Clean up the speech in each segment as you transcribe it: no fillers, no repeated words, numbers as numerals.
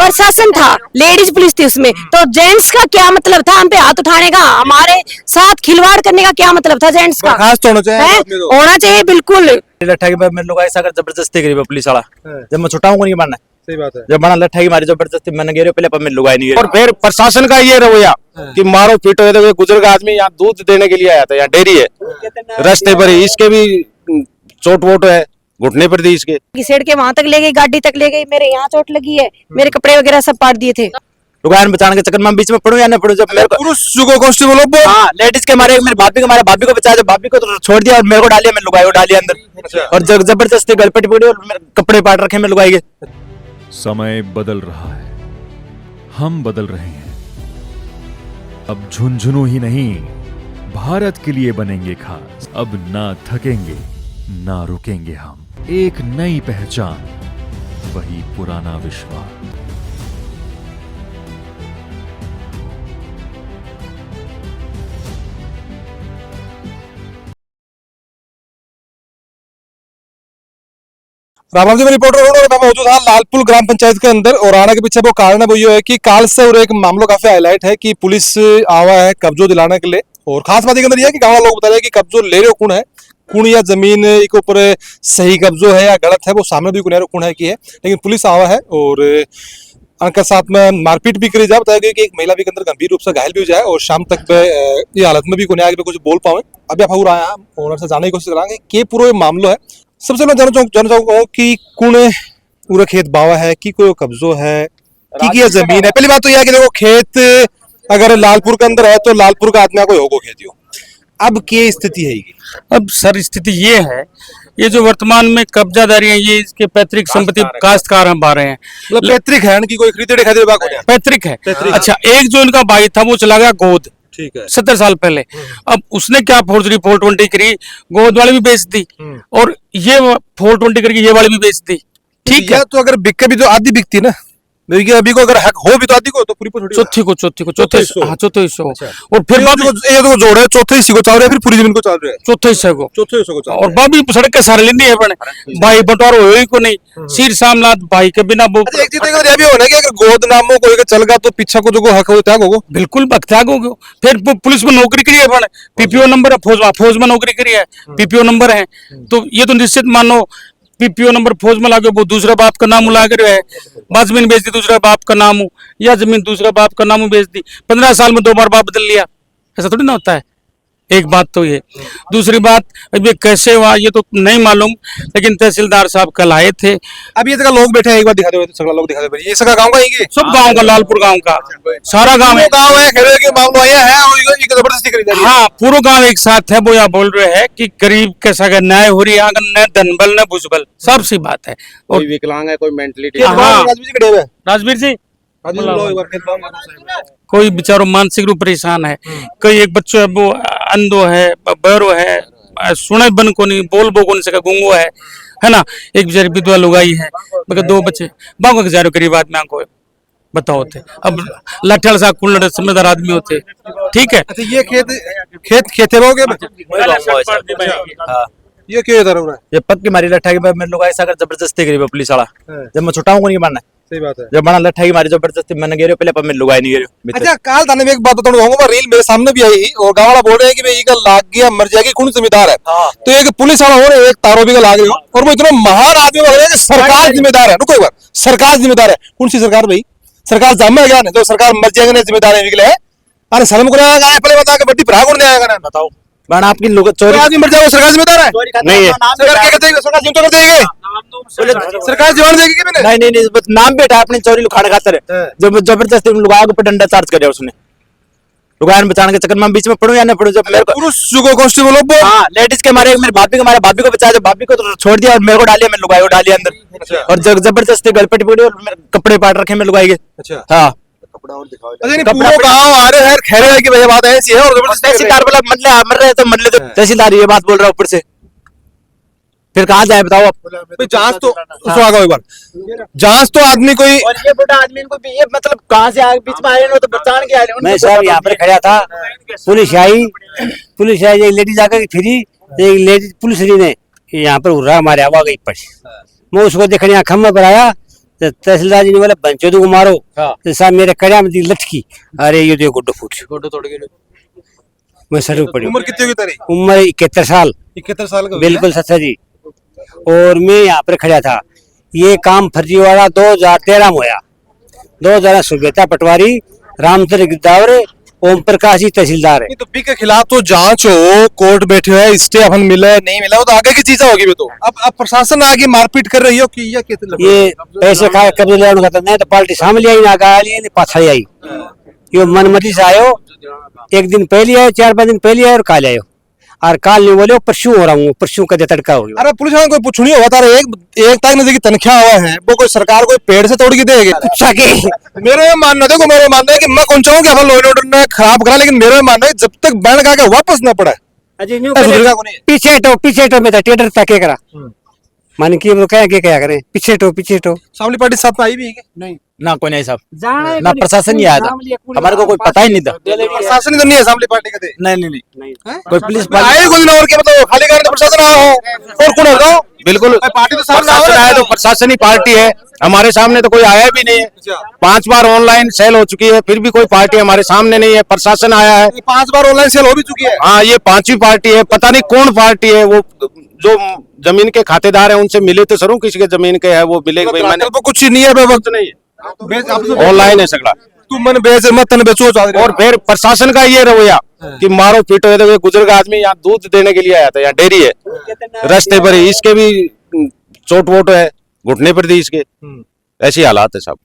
प्रशासन था, ladies police थी उसमें, तो जेंट्स का क्या मतलब था हम पे हाथ उठाने का, हमारे साथ खिलवाड़ करने का क्या मतलब था जेंट्स का? खास तो होना चाहिए, होना चाहिए बिल्कुल। लट्ठा की मेरे लोग ऐसा कर जबरदस्ती करी पुलिस वाला, जब मैं छुट्टा हूँ नहीं मानना। सही बात है। जब बना लट्ठा की मारी जबरदस्ती मैंने गिरे पहले पर मेरे लोग आए नहीं और फिर प्रशासन का ये रवैया कि मारो पीटो, ये तो गुजर का आदमी यहाँ दूध देने के लिए आया था, यहाँ डेयरी है रास्ते पर ही, इसके भी चोट वोट है, घुटने पर थी इसके। घिसेड़ के वहां तक ले गई, गाड़ी तक ले गई, मेरे यहाँ चोट लगी है, मेरे कपड़े वगैरह सब पाट दिए थे। दुकान बचाने के चक्कर में बीच में पढ़ूं या नहीं पढ़ूं, जब मेरे को पुरुष को कांस्टेबल हाँ लेडीज के मारे मेरे भाभी को बचाया, भाभी को तो छोड़ दिया और मेरे को डालिया, मैं लुगाई को डालिया अंदर और जबरदस्ती गलपटी पकड़ी और मेरे कपड़े पाट रखे मैं लुगाई के। समय बदल रहा है, हम बदल रहे हैं। अब झुंझुनू ही नहीं, भारत के लिए बनेंगे खास। अब ना थकेंगे ना रुकेंगे हम, एक नई पहचान, वही पुराना विश्वास। राम जी में रिपोर्टर हूँ और मैं मौजूद हाँ लालपुर ग्राम पंचायत के अंदर। और आने के पीछे वो कारण है वो ये है कि काल से और एक मामला काफी हाईलाइट है कि पुलिस आवा है कब्जो दिलाने के लिए। और खास बात के अंदर ये है कि गाँव लोग बता रहे हैं कि कब्जो ले रहे कौन है, कौन या जमीन के ऊपर सही कब्जो है या गलत है वो सामने भी कौन है की है, लेकिन पुलिस आवा है और उनके साथ में मारपीट भी करी जाए। बताया गया कि एक महिला भी के अंदर गंभीर रूप से घायल भी हो जाए और शाम तक ये हालत में भी कोने आगे कुछ बोल पाए। अभी आप आया ओनर से जानने की कोशिश करेंगे कि पूरा मामला है। सबसे पहले जानना चाहूंगा कि कौन पूरा खेत बावा है कि कोई कब्जो है कि जमीन है। पहली बात तो यह है कि देखो खेत अगर लालपुर के अंदर है तो लालपुर का आदमी कोई होगा खेती हो। अब क्या स्थिति है? अब सर स्थिति ये है, ये जो वर्तमान में कब्जादारी है ये इसके पैतृक संपत्ति काश्तकार हम पा रहे हैं। मतलब पैतृक है कि कोई खरीदे खाते पैतृक है। अच्छा, एक जो इनका भाई था वो चला गया गोद, ठीक है, 70 साल पहले। अब उसने क्या फोर्जरी 420 करी, गोद वाली भी बेच दी और ये 420 करके ये वाली भी बेच दी। ठीक है, तो अगर बिके भी तो आधी बिकती ना, अभी को अगर हक हो भी तो आधी को तो पूरी चौथे चौथे हिस्से को और फिर ये तो जोड़ है चौथे हिस्से को चल रहा है, फिर पूरी जमीन को चल रहा है चौथे हिस्से को और बाबी सड़क के सारे लेनी है अपने भाई बंटवारा हो ही को नहीं सिर सामलात भाई के बिना वो। एक चीज ये भी होना कि अगर गोद नामो कोई चल गया तो पीछा को जो हक हो त्याग होगा, बिल्कुल त्याग होगा। फिर पुलिस में नौकरी करी है अपने, पीपीओ नंबर है, फौज में नौकरी करी है, पीपीओ नंबर है, तो ये तो निश्चित मानो पीपीओ नंबर फौज में लाके वो दूसरा बाप का नाम ला कर बाद जमीन बेच दी, दूसरा बाप का नाम हो या जमीन दूसरा बाप का नाम बेच दी। 15 साल में 2 बार बाप बदल लिया, ऐसा थोड़ी ना होता है। एक बात तो ये, दूसरी बात अब ये कैसे हुआ ये तो नहीं मालूम, लेकिन तहसीलदार साहब कल आए थे। अब ये जगह लोग बैठे हैं, एक बार दिखा दो सगला लोग दिखा दो। ये सगा गांव का ही सब गांव का, लालपुर गांव का सारा गांव है, खेड़े के मामला आया है और ये जबरदस्ती करी जा रही है। हाँ, पूरा गांव एक साथ है। वो यहाँ बोल रहे हैं कि गरीब के सगा न्याय हो रही है, न धनबल न भुजबल, सब सी बात है। कोई विकलांग है, कोई मेंटलिटी। राजवीर जी कोई बेचारो मानसिक रूप परेशान है, कोई एक बच्चों है वो अंधो है, बहरो है, सुने बन को नहीं, बोल बो को नहीं सका, गुंगो है ना। एक बेचारी विधवा लुगाई है, मगर 2 बच्चे, बागो के जारो करीब आदमी को बताओ थे। अब लाठल सा कुल्लड़ समझदार आदमी होते, ठीक है। अच्छा, ये खेत है ये क्यों इधर हो रहा है? ये पक्की मारी लट्ठा की मेरे लोग ऐसा कर जबरदस्ती करी पुलिस वाला, जब मैं छुट्टा हूँ नहीं मानना। सही बात है। जब बना लट्ठा की मारी जबरदस्ती मैंने गिरे पहले पर मेरे लोग आए नहीं गिरे। अच्छा, काल थाने में एक बात बताऊंगा, रील मेरे सामने भी आई और गाँव वाला बोल रहे हैं कि भाई ये लाग गया मर जाएगी, कौन जिम्मेदार है? तो एक पुलिस वाला हो रहा है, एक तारो भी लाग रही हो और वो इतना महान आदमी बोल रहे हैं कि सरकार जिम्मेदार है। रुको एक बार, सरकार जिम्मेदार है? कौन सी सरकार भाई? सरकार जामे गया नहीं तो सरकार मर जाएगा नहीं जिम्मेदार है निकले। अरे शर्म को पहले बता के बड्डी भरा कौन आएगा ना बताओ। मैंने आपकी लोग चोरी आदमी मर जाएगा सरकार जिम्मेदार है? नहीं है। सरकार क्या कहते हैं? सरकार जिम्मेदार देगी, सरकार जवाब देगी कि नहीं नाम बेटा अपनी चोरी लुखाने खातर जब जबरदस्ती लुगाया के ऊपर डंडा चार्ज कर उसने दुकान बचाने के चक्कर में बीच में पढ़ूं या नहीं पढ़ूं। जब मेरे को पुरुष को कांस्टेबल हाँ लेडीज के मारे मेरे भाभी को बचाया, भाभी को तो छोड़ दिया और मेरे को डालिया, मैं लुगाई को डालिया अंदर और जबरदस्ती गलपटी पकड़ी और मेरे कपड़े पाट रखे मैं लुगाई के। अच्छा हाँ पूरा गाँव आ रहे हैं खैर है कि भैया बात ऐसी है और तहसीलदार बोला मर रहे तो मर ले, तो तहसीलदार ये बात बोल रहा है ऊपर से, फिर कहाँ जाए बताओ आप? जांच तो एक बार जांच तो आदमी कोई और ये बड़ा आदमी को भी ये मतलब कहाँ से आगे बीच में आए तो बचाने के आए। मैं सर यहाँ पर खड़ा था, पुलिस आई एक लेडीज आकर फिरी, एक लेडीज पुलिस ने यहाँ पर उड़ा हमारे आवा गई पर मैं उसको देखने खम्भे पर आया तो तहसीलदार जी ने बोला बंचोदू को मारो। हाँ। तो साहब मेरे कड़ा में दी लटकी, अरे ये देखो गुड्डो फूट, गोडो तोड़ के मैं सर पड़ी। उम्र कितनी होगी तेरी? उम्र 71 साल। 71 साल का हो बिल्कुल सच्चा जी। और मैं यहाँ पर खड़ा था, ये काम फर्जीवाड़ा 2013 में होया। 2013 सुबेता पटवारी, रामचंद्र गिरदावरे, ओम प्रकाश जी तहसीलदार है। नहीं तो बी के खिलाफ तो जांच हो, कोर्ट बैठे हुए, स्टे अपन मिला है नहीं मिला, वो तो आगे की चीजें होगी। वो तो अब प्रशासन आगे मारपीट कर रही हो कि या कितने ये पैसे खा कब्जे लेने का नहीं तो पार्टी सामने आई ना गाली नहीं पाछड़ी आई। यो मनमती से आयो, एक दिन पहले आयो, 4-5 दिन पहले आयो और काल आयो, और काल नहीं बोले परसों हो रहा हूँ, परसों का तड़का हो गया। अरे पुलिस वाले कोई पूछनी होगा तारा एक तक नजर की तनख्वाह हुआ है, वो कोई सरकार कोई पेड़ से तोड़ के देगी? अच्छा के मेरे मानना, देखो मेरे मानना है कि मैं कौन चाहूँ कि अपन लॉ एंड ऑर्डर ने खराब करा, लेकिन मेरा मानना है जब तक बैंड गा के वापस न पड़े सुधरेगा को नहीं। पीछे टो में था टेडर तक करा मान की वो क्या करें, पीछे टो सामली पार्टी साथ में आई भी है क्या? नहीं ना, कोई नहीं साहब, ना प्रशासन नहीं आया था, हमारे को कोई पता ही नहीं था। प्रशासन ही तो नहीं है सामली पार्टी का। नहीं, कोई पुलिस आए कोई दिन और क्या बताओ, खाली कारण तो प्रशासन आया हो और कौन बताओ? बिल्कुल पार्टी तो सामने प्रशासन आया तो प्रशासन ही पार्टी है, हमारे सामने तो कोई आया भी नहीं है। 5 बार ऑनलाइन सेल हो चुकी है, फिर भी कोई पार्टी हमारे सामने नहीं है। प्रशासन आया है, 5 बार ऑनलाइन सेल हो भी चुकी है। हाँ ये 5वीं पार्टी है, पता नहीं कौन पार्टी है। वो जो जमीन के खातेदार है उनसे मिले तो सरू, किसी के जमीन के है वो मिलेगा भाई। मैंने तो कुछ नहीं है, वक्त नहीं है, ऑनलाइन है सगड़ा। तुम मन बेच मत तन बेचो चाह रहे हो। और फिर प्रशासन का ये रवैया कि मारो पीटो, ये बुजुर्ग आदमी यहाँ दूध देने के लिए आया था, यहाँ डेयरी है रास्ते पर ही, इसके भी चोट वोट है, घुटने पर दी इसके। ऐसी हालात है साहब।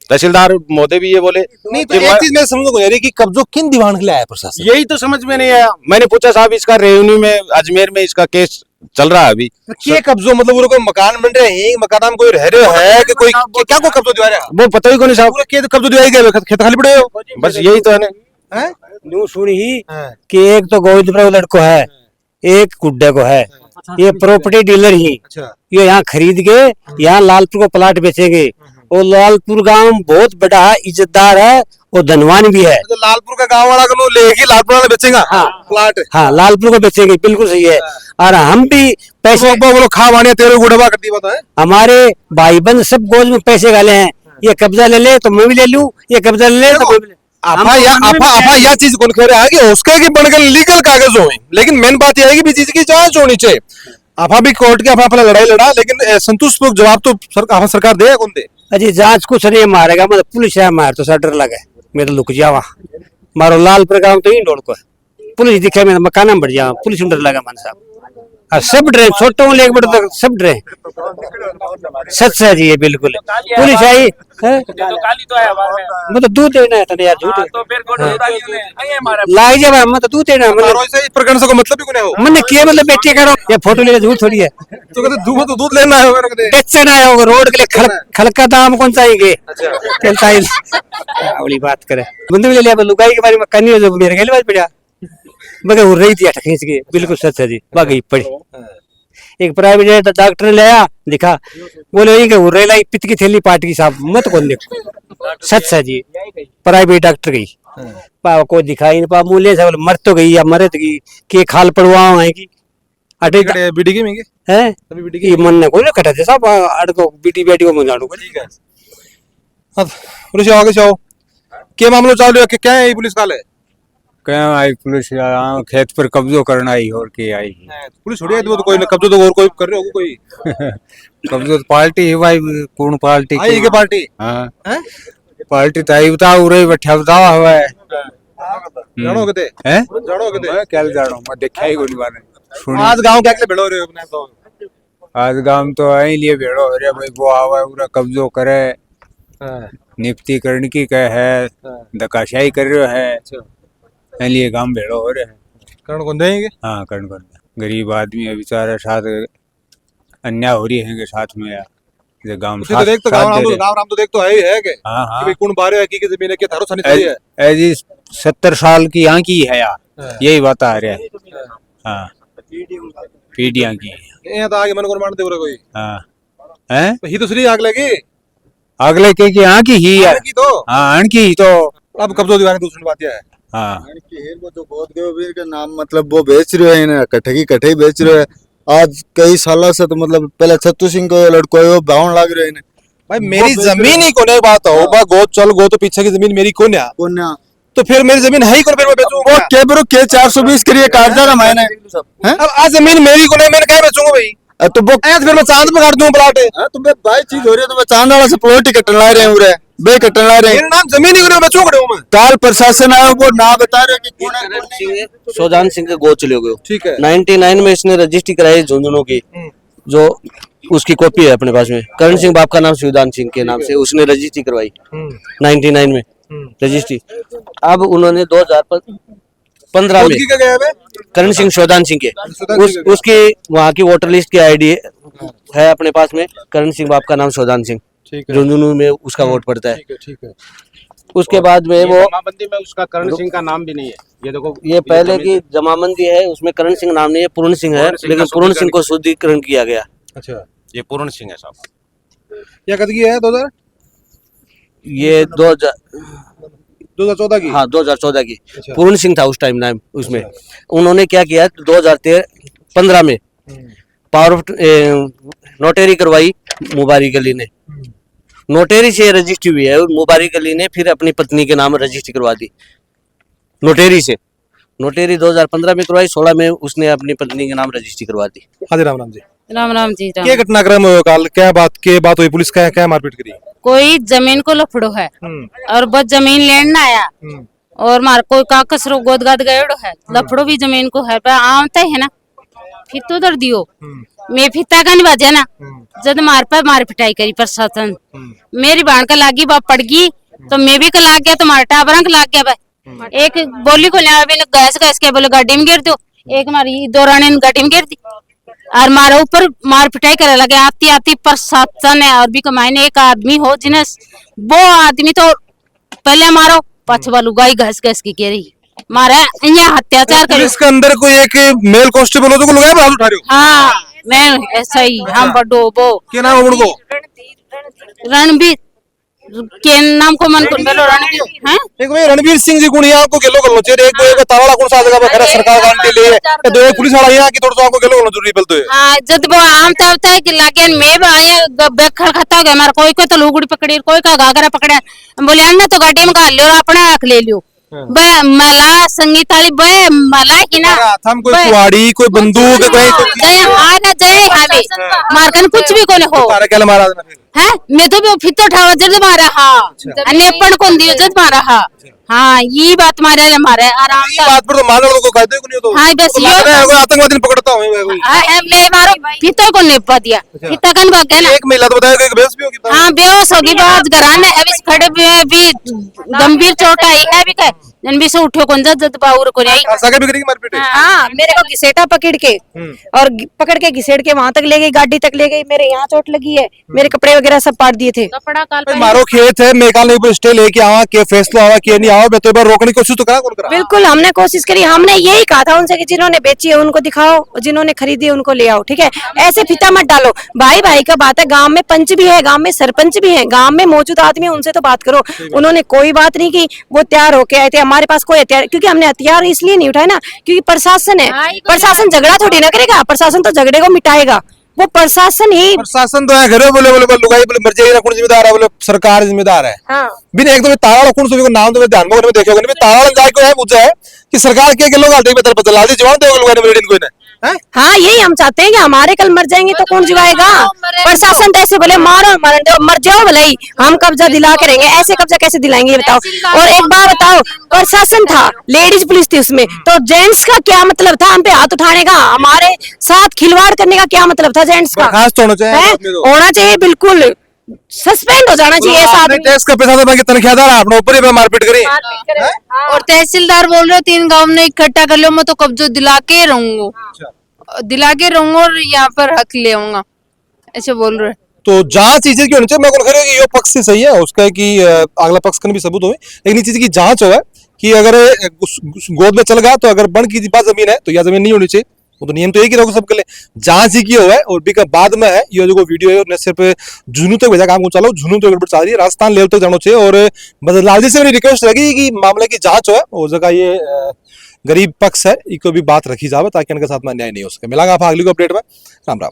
तहसीलदार महोदय भी ये बोले नहीं तो एक चीज मैं समझ गया कि कब्जो किन दीवान के लिए आया प्रशासन? यही तो समझ में नहीं आया। मैंने पूछा साहब इसका रेवेन्यू में अजमेर में इसका केस चल रहा है अभी। क्या कब्जो मतलब वो कोई मकान बन रहे हैं, मकान में कोई रह रहे है कि कोई क्या को कब्जो दिवा रहा है? वो पता ही को नहीं साहब। पूरा खेत कब्जो दिवाई गए, खेत खाली पड़े हो। बस यही तो है ना। हैं? न्यू सुनी ही कि एक तो गोविंदपुर लड़को है, एक गुड्डे को है, ये प्रॉपर्टी डीलर ही, अच्छा ये यहाँ खरीद के यहाँ लालपुर को प्लाट बेचेंगे। और लालपुर गांव बहुत बड़ा है, इज्जतदार है और धनवान भी है। तो लालपुर का गांव वाला को लेगी, लालपुर वाला बेचेगा प्लाट। हाँ लालपुर को बेचेंगे, बिल्कुल सही है। और हम भी पैसे वो खा वानिया तेरे गुड़बा कर दी बताए। हमारे भाई बंद सब गोद में पैसे गाले हैं, ये कब्जा ले ले तो मैं भी ले लूं, ये कब्जा ले ले तो मैं भी ले। आपा यह चीज कौन कह रहा है कि उसके की बनकर लीगल कागज हो, लेकिन मेन बात यह है कि भी चीज की जांच होनी चाहिए। आपा भी कोर्ट के आपा अपना लड़ाई लड़ा, लेकिन संतुष्टपूर्वक जवाब तो सरकार दे कौन दे? अजी जांच कुछ नहीं मारेगा, मतलब पुलिस है मार तो डर लगे, मैं तो लुक जावा मारो लालपुर गांव तो ही डोड़ को पुलिस दिखे, मैं मकान में बढ़ जावा, पुलिस डर लगा मन साहब। और सब डरे, छोटों को लेकर बड़े तक सब डरे। सच है जी, ये बिल्कुल पुलिस आई मतलब दूध देना है यार, झूठ लाई जब मतलब दूध देना मतलब प्रकरण से कोई मतलब भी कोई हो मैंने किया, मतलब बेटे करो ये फोटो ले झूठ थोड़ी है। तो कहते दूध लेना है बेचना है, रोड के लिए खलका दाम कौन चाहिए चलता है बड़ी बात करे बंदूक ले लिया, लुगाई के बारे में करनी हो मेरे गले बात पड़ा मगर वो रही थी खींच के। बिल्कुल सच है जी, बाकी पड़ी एक प्राइवेट डॉक्टर ने लाया दिखा, बोले ये वो रेलाई पित्त की थैली पार्टी की साहब मत कौन देखो। सच है जी, प्राइवेट डॉक्टर गई पापा को दिखाई नहीं पा, मूल्य से मर तो गई या मरे तो गई के खाल पड़वा है कि अटे बीडी के मेंगे है ये मन ने कोई ना कटा थे साहब अड़को बीटी बेटी को मुझाड़ू ठीक है। अब पुलिस आगे जाओ, क्या मामला चालू है कि क्या है ये पुलिस काल है? क्या आई पुलिस खेत पर कब्जो करना आई और क्या आई पुलिस छोड़ी तो कोई कब्जो तो और कोई कर रहे हो कोई कब्जो तो पार्टी है भाई, कौन पार्टी आई के पार्टी? हाँ हैं? पार्टी तो आई बताओ उरे बैठा बतावा हुआ है जानो कते हैं जानो कते मैं क्या जानो, मैं देखा ही कोई बार सुनी। आज गांव क्या के भेड़ो रहे हो अपने तो? आज गांव तो आई लिए भेड़ो अरे भाई वो आवा उरा कब्जो करे, निपटी करने की कह है, धक्काशाही कर रहे है, लिए गांव भेड़ो हो रहे हैं। करण कौन देंगे? हाँ करण गरीब आदमी है बेचारा, साथ अन्याय हो रही है साथ में यार, जे गांव तो देख तो गांव राम तो देख तो है ही है के हाँ हाँ कि कौन बारे है की जमीन है के थारो सनी चली है ऐसी 70 साल की यहाँ की है यार, यही बता रहे हैं। हाँ पीढ़ियां की ये तो आगे मन को मान दे कोई हाँ हैं ही तो श्री आग लगी अगले के यहाँ की ही है की तो हाँ अण की ही तो अब कब्जो दीवाने दूसरी बात यह है हाँ वो जो गोद वीर के नाम मतलब वो बेच रहे हैं ना, कट्ठे ही बेच रहे हैं आज कई साल से। तो मतलब पहले छत्तू सिंह को लड़को है वो बावन लाग रहे हैं भाई मेरी जमीन ही कोने बात हो बा गो चल गो तो पीछे की जमीन मेरी कोन्या कोन्या तो फिर मेरी जमीन है ही कौन फिर मैं बेचूंगा वो के ब्रो के 420 करिए कागजात है मैंने हैं अब आज जमीन मेरी कोने मैंने क्या बेचूंगा भाई तो वो ऐसे फिर मैं चांद पे काट दूं प्लाट तो मैं भाई चीज हो रही है तो मैं चांद वाला से प्लॉट ही कटन ला रहे हैं उरे बे कटन ला रहे मेरे हैं नाम जमीन ही कोने बेचूंगा खड़े हूं मैं काल प्रशासन आया वो ना बता रहे कि कौन शोधान सिंह के गो चले गए ठीक है 99 में इसने रजिस्ट्री कराई झुंझुनू की जो उसकी कॉपी है अपने पास में। करण सिंह बाप का नाम शिवदान सिंह के नाम से उसने रजिस्ट्री करवाई 99 में रजिस्ट्री। अब उन्होंने 2015 में क्या गया है करण सिंह शोधान सिंह के उसकी वहाँ की वोटर लिस्ट की आईडी है अपने पास में। करण सिंह बाप का नाम शोधान सिंह ठीक है झुंझुनू में उसका वोट पड़ता है। ठीक है उसके बाद में वो जमाबंदी में उसका करण सिंह का नाम भी नहीं है। ये देखो ये पहले की जमाबंदी है उसमें करण सिंह नाम नहीं है पूर्ण सिंह है लेकिन पूर्ण सिंह को शुद्धिकरण किया गया। अच्छा ये पूर्ण सिंह है साहब। क्या कद की है 2000 ये 2014 की हाँ 2014 की अच्छा। पूर्ण सिंह था उस टाइम नाम उसमें। उन्होंने क्या किया 2015 में पावर ऑफ नोटेरी करवाई मुबारिक अली ने। नोटेरी से रजिस्ट्री हुई है और मुबारिक अली ने फिर अपनी पत्नी के नाम रजिस्ट्री करवा दी नोटेरी से। नोटेरी 2015 में करवाई 16 में उसने अपनी पत्नी के नाम रजिस्ट्री करवा दी। हाँ जी राम जी राम राम जी राम। क्या घटनाक्रम हुआ काल क्या बात हुई पुलिस का क्या मारपीट करी कोई जमीन को लफड़ो है और बस जमीन लेना आया और मार कोई का कसरो गोद गाद गयो है लफड़ो भी जमीन को है पर आमता है ना फिर तो उधर दियो मैं फिता का नहीं बाजे ना जब मार पर मार पिटाई करी प्रशासन मेरी बाण का लागी बाप पड़ गई तो मैं भी का लाग गया तो मारा टाबरा का लाग गया भाई। एक बोली को ले गैस गैस के बोले गाड़ी में गिर दो एक मारी दौरान गाड़ी में गिर दी और मारे ऊपर मार पिटाई करे लगे आती आती प्रशासन है और भी कमाई ने एक आदमी हो जिन्हें वो आदमी तो पहले मारो पछवा लुगाई घस घस की रही मारे यहाँ अत्याचार करे। पुलिस के अंदर कोई एक मेल कांस्टेबल हो तो को लगाया हाथ उठा रहे हो हाँ मैं ऐसा ही हम बड़ो वो क्या नाम है उनको रणबीर के नाम को मन कुंडल रणबीर हैं एक भाई रणवीर सिंह जी गुण यहाँ को गेलो कर लो चाहिए एक कोई तावड़ा कौन सा जगह पर सरकार गारंटी ले है दो एक पुलिस वाला यहाँ की थोड़ा सा आपको गेलो करना जरूरी पलतो है। हाँ जब वो आम तब है कि लागे मैं भी आया बेखड़ खाता हो गया हमारा कोई तो लुगड़ी पकड़ी कोई का घाघरा पकड़ा बोले अन्ना तो गाड़ी में गाल लियो अपने आंख ले लियो बे मला संगीत वाली बे मला की ना हम कोई कुआड़ी कोई बंदूक कोई जय हाना जय हावे मारकन कुछ भी कोने हो तारा क्या मारा था फिर हैं मैं तो भी फिर तो ठावा जद मारा हाँ अन्यपण कौन दियो जद मारा हाँ ये बात मारे मारे आराम ये बात पर तो मान लो को कहते को नहीं तो हाँ बस तो लग रहा है कोई आतंकवादी ने पकड़ता हूं मैं कोई मैं मारो फिर को नहीं पा दिया फिर कन भाग गया ना एक महिला तो बताया कि बेहोश भी होगी हाँ बेहोश होगी बात घराने है भी खड़े भी गंभीर चोट आई है भी कह जन भी से उठो कौन जद बाउर को नहीं सागे बिगड़ी की मारपीट है हाँ मेरे को घिसेटा पकड़ के और पकड़ के घिसेड़ के वहां तक ले गई गाड़ी तक ले गई मेरे यहाँ चोट लगी है मेरे कपड़े वगैरह सब पाट दिए थे कपड़ा काल मारो खेत है मैं काल नहीं पर स्टे लेके आवा के फैसला आवा के नहीं आवा मैं तो एक बार रोकने की कोशिश तो करा कौन करा बिल्कुल हमने कोशिश करी हमने यही कहा था उनसे कि जिन्होंने बेची है उनको दिखाओ जिन्होंने खरीदी है उनको ले आओ ठीक है ऐसे फिता मत डालो भाई भाई का बात है गांव में पंच भी है गांव में सरपंच भी है गांव में मौजूद आदमी है उनसे तो बात करो उन्होंने कोई बात नहीं की वो तैयार होके आए थे हमारे पास कोई हथियार क्योंकि हमने हथियार इसलिए नहीं उठाए ना क्योंकि प्रशासन है प्रशासन झगड़ा थोड़ी ना करेगा प्रशासन तो झगड़े को मिटाएगा वो प्रशासन ही प्रशासन तो है घर बोले बोले लुगाई बोले मर जाएगी कौन जिम्मेदार है बोले सरकार जिम्मेदार है हाँ बिना एक तो तारा कौन सो नाम तो ध्यान में देखो तारा जाए को है मुझे है कि सरकार के लोग आते में तरफ बदला दी जवान दे लुगाई ने मेरे कोई ना हाँ यही हम चाहते हैं कि हमारे कल मर जाएंगे तो कौन जिवाएगा प्रशासन तो ऐसे बोले मारो मर जाओ भले ही हम कब्जा दिला के रहेंगे ऐसे कब्जा कैसे दिलाएंगे ये बताओ। और एक बार बताओ प्रशासन था लेडीज पुलिस थी उसमें तो जेंट्स का क्या मतलब था हम पे हाथ उठाने का हमारे साथ खिलवाड़ करने का क्या मतलब था जेंट्स का खास तो होना चाहिए बिल्कुल सस्पेंड हो जाना चाहिए ऐसा आदमी। टैक्स का पैसा तो तनख्वाहदार अपने ऊपर ही मारपीट करी और तहसीलदार बोल रहे 3 गांव ने इकट्ठा कर लो मैं तो कब्जा दिला के रहूंगा और यहाँ पर हक ले आऊंगा ऐसे बोल रहे। तो जांच चीजें की होनी चाहिए मैं कह रहा हूँ कि ये पक्ष से सही है उसका कि अगला पक्ष का भी सबूत हो लेकिन ये चीज की जांच हो कि अगर गोद में चल गया तो अगर बन की बात जमीन है तो यह जमीन नहीं होनी चाहिए वो तो नियम तो एक ही रहोगे सबके लिए जांच ही की हुआ है और भी बाद में है ये जो वीडियो है सिर्फ झुनू तक भेजा काम को चलो झुनू तो गड़बड़ चाह रही है राजस्थान लेवल तक जाना चाहिए और बदलाव जी से मेरी रिक्वेस्ट रहेगी कि मामले की जांच हो और जगह ये गरीब पक्ष है इको भी बात रखी जाए ताकि इनके साथ में अन्याय नहीं हो सके मिलागा आप अगली को अपडेट में राम राम।